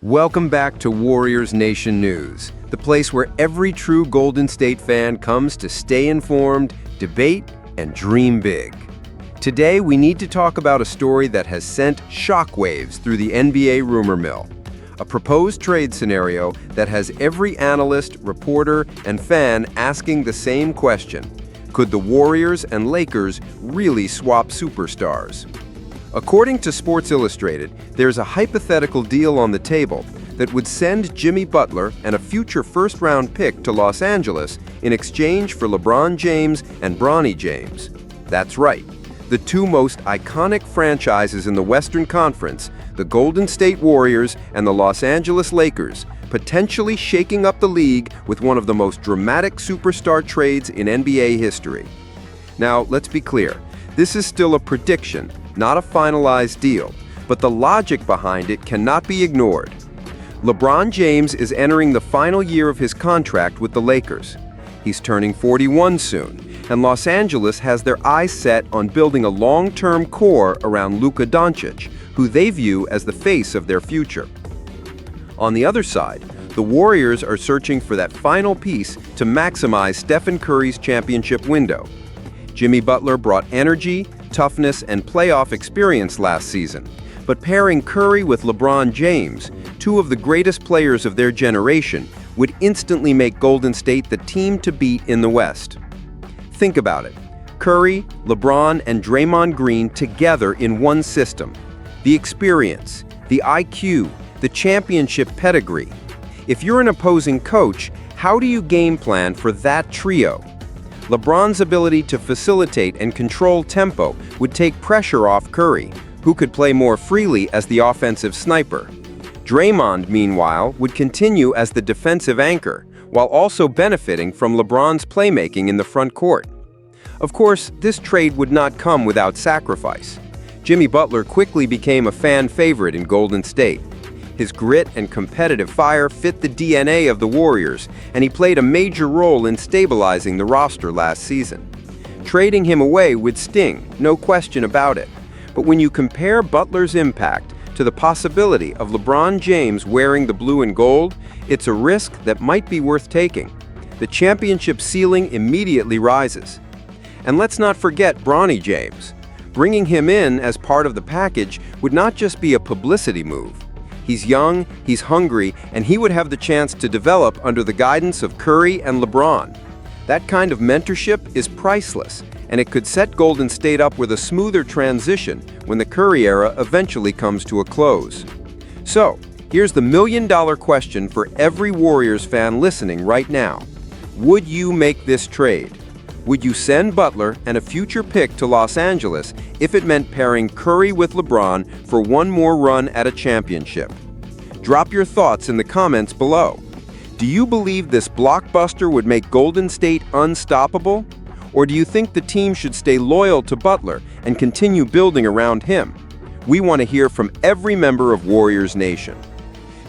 Welcome back to Warriors Nation News, the place where every true Golden State fan comes to stay informed, debate, and dream big. Today, we need to talk about a story that has sent shockwaves through the NBA rumor mill. A proposed trade scenario that has every analyst, reporter, and fan asking the same question. Could the Warriors and Lakers really swap superstars? According to Sports Illustrated, there's a hypothetical deal on the table that would send Jimmy Butler and a future first-round pick to Los Angeles in exchange for LeBron James and Bronny James. That's right, the two most iconic franchises in the Western Conference, the Golden State Warriors and the Los Angeles Lakers, potentially shaking up the league with one of the most dramatic superstar trades in NBA history. Now, let's be clear. This is still a prediction, not a finalized deal, but the logic behind it cannot be ignored. LeBron James is entering the final year of his contract with the Lakers. He's turning 41 soon, and Los Angeles has their eyes set on building a long-term core around Luka Doncic, who they view as the face of their future. On the other side, the Warriors are searching for that final piece to maximize Stephen Curry's championship window. Jimmy Butler brought energy, toughness, and playoff experience last season, but pairing Curry with LeBron James, two of the greatest players of their generation, would instantly make Golden State the team to beat in the West. Think about it. Curry, LeBron, and Draymond Green together in one system. The experience, the IQ, the championship pedigree. If you're an opposing coach, how do you game plan for that trio? LeBron's ability to facilitate and control tempo would take pressure off Curry, who could play more freely as the offensive sniper. Draymond, meanwhile, would continue as the defensive anchor, while also benefiting from LeBron's playmaking in the front court. Of course, this trade would not come without sacrifice. Jimmy Butler quickly became a fan favorite in Golden State. His grit and competitive fire fit the DNA of the Warriors, and he played a major role in stabilizing the roster last season. Trading him away would sting, no question about it. But when you compare Butler's impact to the possibility of LeBron James wearing the blue and gold, it's a risk that might be worth taking. The championship ceiling immediately rises. And let's not forget Bronny James. Bringing him in as part of the package would not just be a publicity move. He's young, he's hungry, and he would have the chance to develop under the guidance of Curry and LeBron. That kind of mentorship is priceless, and it could set Golden State up with a smoother transition when the Curry era eventually comes to a close. So, here's the million-dollar question for every Warriors fan listening right now. Would you make this trade? Would you send Butler and a future pick to Los Angeles if it meant pairing Curry with LeBron for one more run at a championship? Drop your thoughts in the comments below. Do you believe this blockbuster would make Golden State unstoppable? Or do you think the team should stay loyal to Butler and continue building around him? We want to hear from every member of Warriors Nation.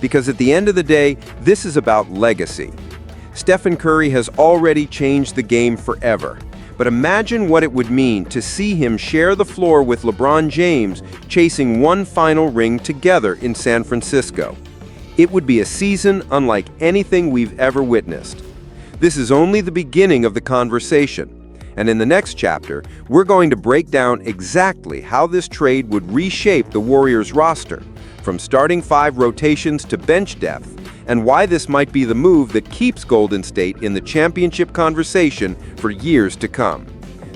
Because at the end of the day, this is about legacy. Stephen Curry has already changed the game forever. But imagine what it would mean to see him share the floor with LeBron James, chasing one final ring together in San Francisco. It would be a season unlike anything we've ever witnessed. This is only the beginning of the conversation. And in the next chapter, we're going to break down exactly how this trade would reshape the Warriors roster, from starting five rotations to bench depth, and why this might be the move that keeps Golden State in the championship conversation for years to come.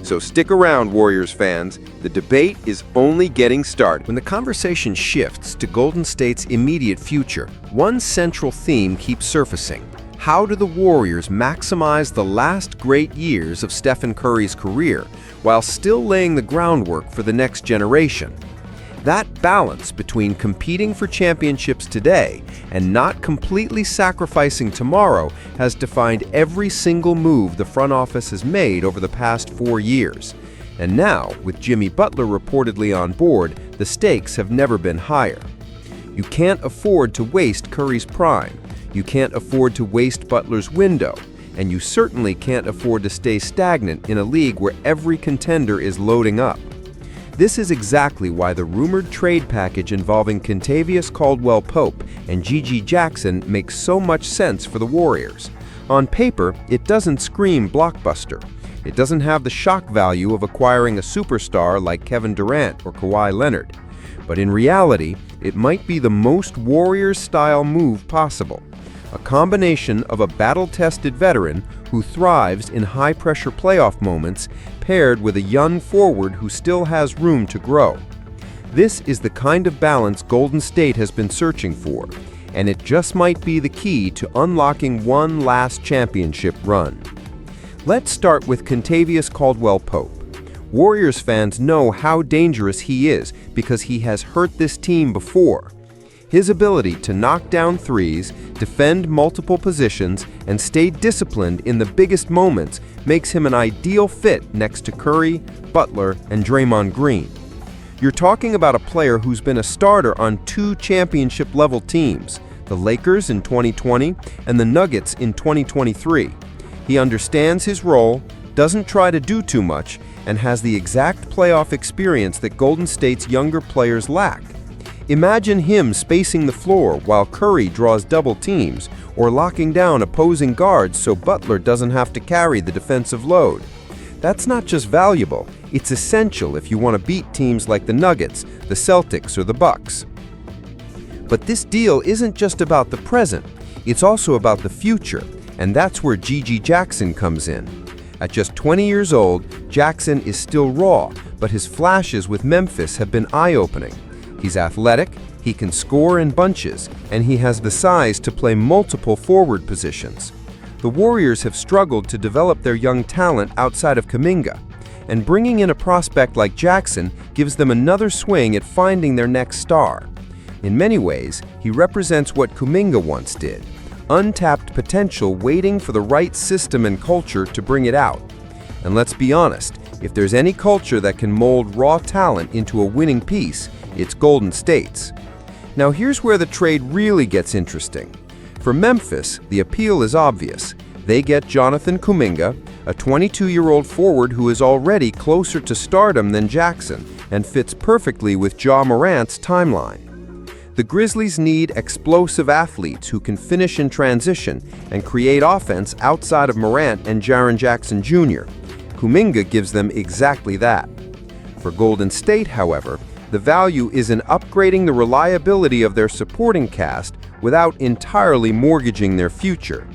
So stick around, Warriors fans. The debate is only getting started. When the conversation shifts to Golden State's immediate future, one central theme keeps surfacing. How do the Warriors maximize the last great years of Stephen Curry's career while still laying the groundwork for the next generation? That balance between competing for championships today and not completely sacrificing tomorrow has defined every single move the front office has made over the past 4 years. And now, with Jimmy Butler reportedly on board, the stakes have never been higher. You can't afford to waste Curry's prime. You can't afford to waste Butler's window. And you certainly can't afford to stay stagnant in a league where every contender is loading up. This is exactly why the rumored trade package involving Kentavious Caldwell-Pope and Gigi Jackson makes so much sense for the Warriors. On paper, it doesn't scream blockbuster. It doesn't have the shock value of acquiring a superstar like Kevin Durant or Kawhi Leonard. But in reality, it might be the most Warriors-style move possible. A combination of a battle-tested veteran who thrives in high-pressure playoff moments paired with a young forward who still has room to grow. This is the kind of balance Golden State has been searching for, and it just might be the key to unlocking one last championship run. Let's start with Kentavious Caldwell-Pope. Warriors fans know how dangerous he is because he has hurt this team before. His ability to knock down threes, defend multiple positions, and stay disciplined in the biggest moments makes him an ideal fit next to Curry, Butler, and Draymond Green. You're talking about a player who's been a starter on two championship-level teams, the Lakers in 2020 and the Nuggets in 2023. He understands his role, doesn't try to do too much, and has the exact playoff experience that Golden State's younger players lack. Imagine him spacing the floor while Curry draws double teams, or locking down opposing guards so Butler doesn't have to carry the defensive load. That's not just valuable, it's essential if you want to beat teams like the Nuggets, the Celtics, or the Bucks. But this deal isn't just about the present, it's also about the future, and that's where Gigi Jackson comes in. At just 20 years old, Jackson is still raw, but his flashes with Memphis have been eye-opening. He's athletic, he can score in bunches, and he has the size to play multiple forward positions. The Warriors have struggled to develop their young talent outside of Kuminga, and bringing in a prospect like Jackson gives them another swing at finding their next star. In many ways, he represents what Kuminga once did, untapped potential waiting for the right system and culture to bring it out. And let's be honest, if there's any culture that can mold raw talent into a winning piece, it's Golden State's. Now here's where the trade really gets interesting. For Memphis, the appeal is obvious. They get Jonathan Kuminga, a 22-year-old forward who is already closer to stardom than Jackson and fits perfectly with Ja Morant's timeline. The Grizzlies need explosive athletes who can finish in transition and create offense outside of Morant and Jaren Jackson Jr. Kuminga gives them exactly that. For Golden State, however, the value is in upgrading the reliability of their supporting cast without entirely mortgaging their future.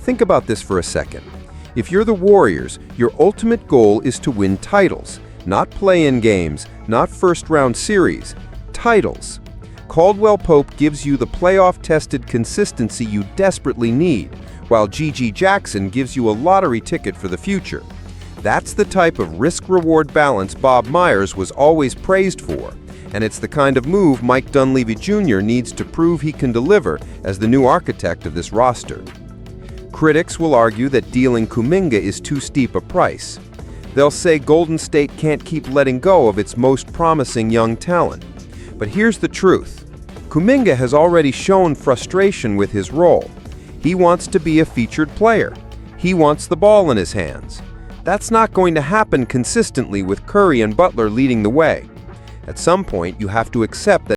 Think about this for a second. If you're the Warriors, your ultimate goal is to win titles, not play-in games, not first-round series, titles. Caldwell-Pope gives you the playoff-tested consistency you desperately need, while Gigi Jackson gives you a lottery ticket for the future. That's the type of risk-reward balance Bob Myers was always praised for, and it's the kind of move Mike Dunleavy Jr. needs to prove he can deliver as the new architect of this roster. Critics will argue that dealing Kuminga is too steep a price. They'll say Golden State can't keep letting go of its most promising young talent. But here's the truth. Kuminga has already shown frustration with his role. He wants to be a featured player. He wants the ball in his hands. That's not going to happen consistently with Curry and Butler leading the way. At some point, you have to accept that